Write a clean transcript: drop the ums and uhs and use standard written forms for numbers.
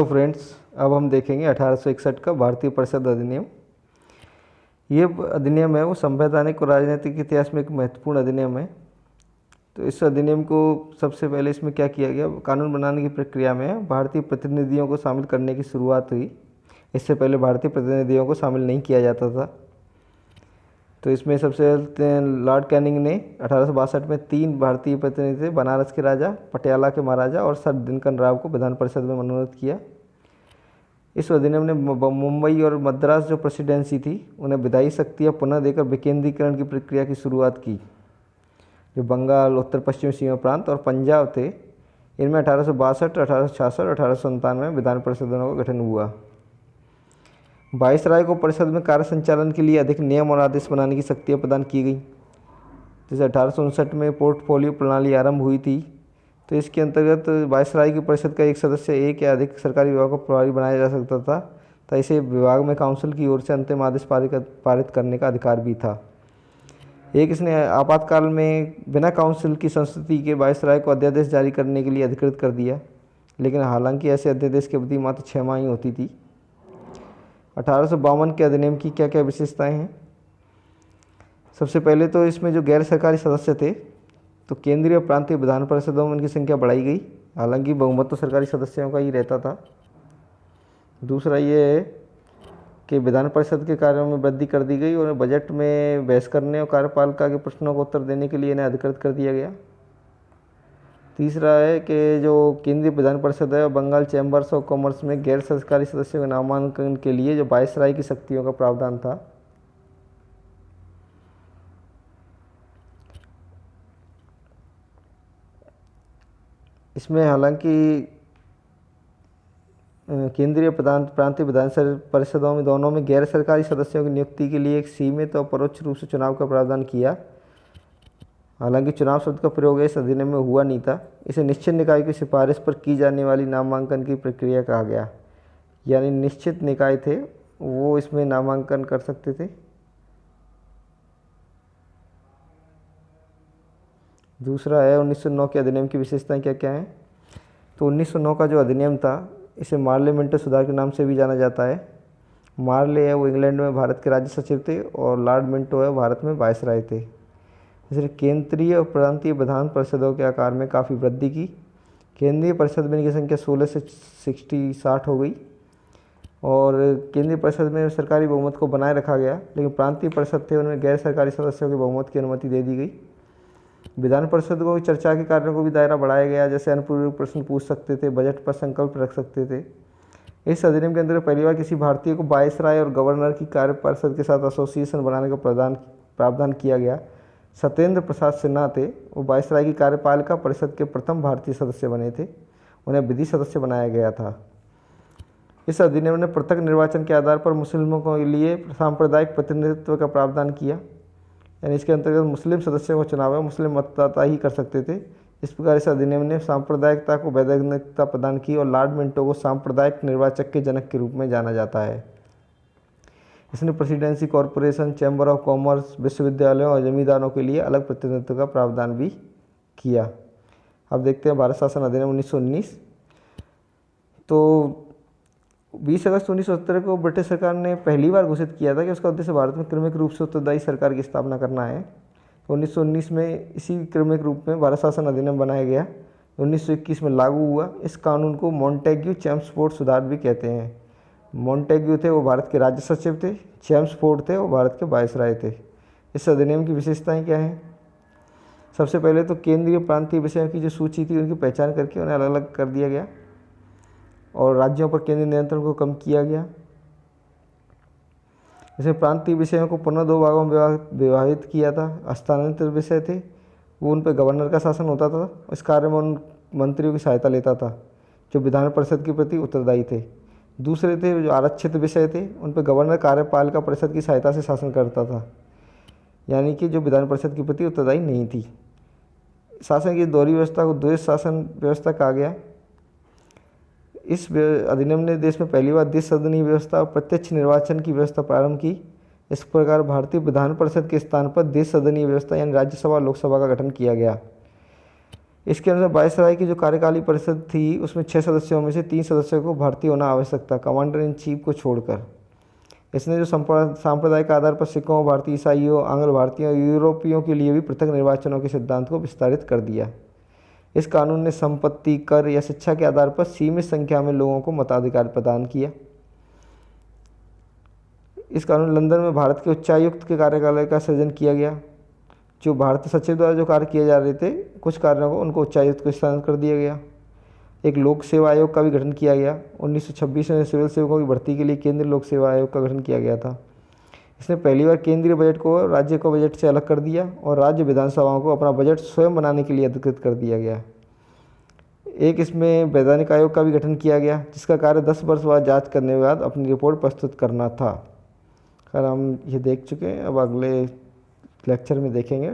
Friends, अब हम देखेंगे 1861 का भारतीय परिषद अधिनियम। ये अधिनियम है वो संवैधानिक और राजनीतिक इतिहास में एक महत्वपूर्ण अधिनियम है। तो इस अधिनियम को सबसे पहले इसमें क्या किया गया, कानून बनाने की प्रक्रिया में भारतीय प्रतिनिधियों को शामिल करने की शुरुआत हुई। इससे पहले भारतीय प्रतिनिधियों को शामिल नहीं किया जाता था। तो इसमें सबसे लॉर्ड कैनिंग ने 1862 में 3 भारतीय प्रतिनिधि थे, बनारस के राजा, पटियाला के महाराजा और सर दिनकन राव को विधान परिषद में मनोनीत किया। इस अधिनियम ने मुंबई और मद्रास जो प्रेसिडेंसी थी उन्हें विधायी शक्तियाँ पुनः देकर विकेंद्रीकरण की प्रक्रिया की शुरुआत की। जो बंगाल, उत्तर पश्चिम सीमा प्रांत और पंजाब थे, इनमें 1862, 1866 और 1897 में विधान परिषदों का गठन हुआ। वायसराय को परिषद में कार्य संचालन के लिए अधिक नियम और आदेश बनाने की शक्तियाँ प्रदान की गई। जैसे 1859 में पोर्टफोलियो प्रणाली आरंभ हुई थी, तो इसके अंतर्गत वायसराय की परिषद का एक सदस्य एक या अधिक सरकारी विभाग को प्रभारी बनाया जा सकता था। तो इसे विभाग में काउंसिल की ओर से अंतिम आदेश पारित करने का अधिकार भी था। इसने आपातकाल में बिना काउंसिल की संस्तुति के वायसराय को अध्यादेश जारी करने के लिए अधिकृत कर दिया, लेकिन हालांकि ऐसे अध्यादेश की अवधि मात्र 6 माह ही होती थी। 1852 के अधिनियम की क्या क्या विशेषताएं हैं। सबसे पहले तो इसमें जो गैर सरकारी सदस्य थे, तो केंद्रीय और प्रांतीय विधान परिषदों में उनकी संख्या बढ़ाई गई, हालांकि बहुमत तो सरकारी सदस्यों का ही रहता था। दूसरा ये है कि विधान परिषद के कार्यों में वृद्धि कर दी गई और बजट में बहस करने और कार्यपालिका के प्रश्नों को उत्तर देने के लिए इन्हें अधिकृत कर दिया गया। तीसरा है कि जो केंद्रीय विधान परिषद है, बंगाल चैम्बर्स ऑफ कॉमर्स में गैर सरकारी सदस्यों के नामांकन के लिए जो वायसराय की शक्तियों का प्रावधान था। इसमें हालांकि केंद्रीय प्रांतीय विधान परिषदों में दोनों में गैर सरकारी सदस्यों की नियुक्ति के लिए एक सीमित और परोक्ष रूप से चुनाव का प्रावधान किया। हालांकि चुनाव शब्द का प्रयोग इस अधिनियम में हुआ नहीं था। इसे निश्चित निकाय की सिफारिश पर की जाने वाली नामांकन की प्रक्रिया कहा गया, यानी निश्चित निकाय थे वो इसमें नामांकन कर सकते थे। दूसरा है 1909 के अधिनियम की विशेषताएं क्या क्या हैं। तो 1909 का जो अधिनियम था, इसे मार्ले मिंटो सुधार के नाम से भी जाना जाता है। मार्ले है वो इंग्लैंड में भारत के राज्य सचिव थे और लॉर्ड मिंटो है भारत में वायसराय थे। इसने केंद्रीय और प्रांतीय विधान परिषदों के आकार में काफ़ी वृद्धि की। केंद्रीय परिषद में इनकी संख्या 16 से 60 हो गई और केंद्रीय परिषद में सरकारी बहुमत को बनाए रखा गया, लेकिन प्रांतीय परिषद थे उनमें गैर सरकारी सदस्यों के बहुमत की अनुमति दे दी गई। विधान परिषद को चर्चा के कार्यों को भी दायरा बढ़ाया गया, जैसे अनुपूरक प्रश्न पूछ सकते थे, बजट पर संकल्प रख सकते थे। इस अधिनियम के अंदर पहली बार किसी भारतीय को वायसराय और गवर्नर की कार्य परिषद के साथ एसोसिएशन बनाने का प्रावधान किया गया। सत्येंद्र प्रसाद सिन्हा थे, वो वायसराय की कार्यपालिका परिषद के प्रथम भारतीय सदस्य बने थे। उन्हें विधि सदस्य बनाया गया था। इस अधिनियम ने पृथक निर्वाचन के आधार पर मुस्लिमों के लिए सांप्रदायिक प्रतिनिधित्व का प्रावधान किया, यानी इसके अंतर्गत मुस्लिम सदस्यों का चुनाव मुस्लिम मतदाता ही कर सकते थे। इस प्रकार इस अधिनियम ने सांप्रदायिकता को वैधानिकता प्रदान की और लॉर्ड मिंटो को सांप्रदायिक निर्वाचक के जनक के रूप में जाना जाता है। इसने presidency corporation, chamber of commerce, विश्वविद्यालयों और जमींदारों के लिए अलग प्रतिनिधित्व का प्रावधान भी किया। अब देखते हैं भारत शासन अधिनियम 1919। तो 20 अगस्त 1970 को ब्रिटिश सरकार ने पहली बार घोषित किया था कि उसका उद्देश्य भारत में क्रमिक रूप से उत्तरदायी सरकार की स्थापना करना है। तो 1919 में इसी क्रमिक रूप में भारत शासन अधिनियम बनाया गया। 1921 में लागू हुआ। इस कानून को मॉन्टेग्यू चैम्सफोर्ड सुधार भी कहते हैं। मॉन्टेग्यू थे वो भारत के राज्य सचिव थे, चैम्सफोर्ड थे वो भारत के वायसराय थे। इस अधिनियम की विशेषताएं क्या हैं। सबसे पहले तो केंद्रीय प्रांतीय विषयों की जो सूची थी उनकी पहचान करके उन्हें अलग अलग कर दिया गया और राज्यों पर केंद्रीय नियंत्रण को कम किया गया। इसमें प्रांतीय विषयों को पुनः 2 भागों में विभाजित किया था। स्थानांतरित विषय थे वो उन पर गवर्नर का शासन होता था। इस कार्य में उन मंत्रियों की सहायता लेता था जो विधान परिषद के प्रति उत्तरदायी थे। दूसरे थे जो आरक्षित विषय थे, उन पर गवर्नर कार्यपालिका परिषद की सहायता से शासन करता था, यानी कि जो विधान परिषद के प्रति उत्तरदायी नहीं थी। शासन की दोहरी व्यवस्था को द्वैध शासन व्यवस्था कहा गया। इस अधिनियम ने देश में पहली बार द्विसदनीय व्यवस्था और प्रत्यक्ष निर्वाचन की व्यवस्था प्रारंभ की। इस प्रकार भारतीय विधान परिषद के स्थान पर द्विसदनीय व्यवस्था यानी राज्यसभा लोकसभा का गठन किया गया। इसके अनुसार वायसराय की जो कार्यकाली परिषद थी उसमें 6 सदस्यों में से 3 सदस्यों को भारतीय होना आवश्यक था, कमांडर इन चीफ को छोड़कर। इसने जो सांप्रदायिक आधार पर सिखों, भारतीय ईसाइयों, आंग्ल भारतीयों और यूरोपियों के लिए भी पृथक निर्वाचनों के सिद्धांत को विस्तारित कर दिया। इस कानून ने संपत्ति, कर या शिक्षा के आधार पर सीमित संख्या में लोगों को मताधिकार प्रदान किया। इस कानून लंदन में भारत के उच्चायुक्त के कार्यालय का सृजन किया गया। जो भारतीय सचिव द्वारा जो कार्य किए जा रहे थे कुछ कार्यों को, उनको उच्चायुक्त को स्थानांतरित कर दिया गया। एक लोक सेवा आयोग का भी गठन किया गया। 1926 में सिविल सेवकों की भर्ती के लिए केंद्रीय लोक सेवा आयोग का गठन किया गया था। इसने पहली बार केंद्रीय बजट को राज्य को बजट से अलग कर दिया और राज्य विधानसभाओं को अपना बजट स्वयं बनाने के लिए अधिकृत कर दिया गया। एक इसमें वैधानिक आयोग का भी गठन किया गया, जिसका कार्य 10 वर्ष बाद जांच करने के बाद अपनी रिपोर्ट प्रस्तुत करना था। खैर हम ये देख चुके हैं, अब अगले लेक्चर में देखेंगे।